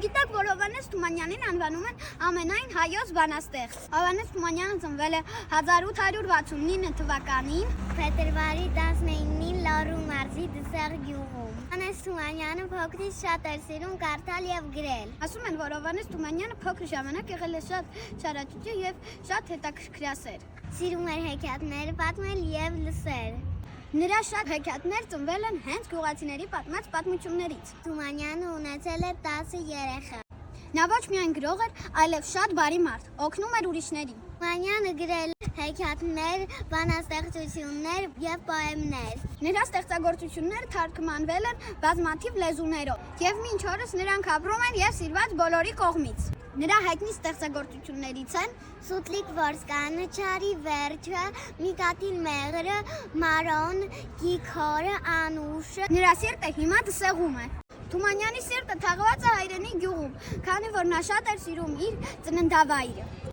Գիտեք, որ Հովհաննես Թումանյանին անվանում են ամենայն հայոց բանաստեղծ։ Հովհաննես Թումանյանը ծնվել է 1869 թվականին փետրվարի 19-ին Լոռու մարզի Դսեղ գյուղում։ Հովհաննես Թումանյանը փոքրից շատ էր սիրում կարդալ եւ գրել։ Ասում են, որ Հովհաննես Թումանյանը փոքր ժամանակ եղել է շատ չարաճճի եւ շատ հետաքրքրասեր։ Սիրում էր հեքիաթներ պատմել եւ լսել։ Նրա շատ հեքիաթներ ծնվել են հենց գյուղացիների պատմած պատմություններից։ Թումանյանը ունեցել է 10 երեխա։ Նա ոչ միայն գրող էր, այլև շատ բարի մարդ, օգնում էր ուրիշներին։ Թումանյանը գրել է հեքիաթներ, բանաստեղծություններ եւ պոեմներ։ Նրա ստեղծագործությունները թարգմանվել են բազմաթիվ լեզուներով եւ մինչ օրս նրանք ապրում են եւ սիրված բոլորի կողմից։ Նրա հայտնի ստեղծագործություններից են Սուտլիկ Որսկանը, Չարի վերջը, Միկատին մեղրը, Մարոն, Գիքորը, Անուշը։ Նրա սիրտը հիմա Դսեղում է։ Թումանյանի սիրտը թաղված է հայրենի գյուղում, քանի որ նա շատ էր սիրում իր ծննդավայրը։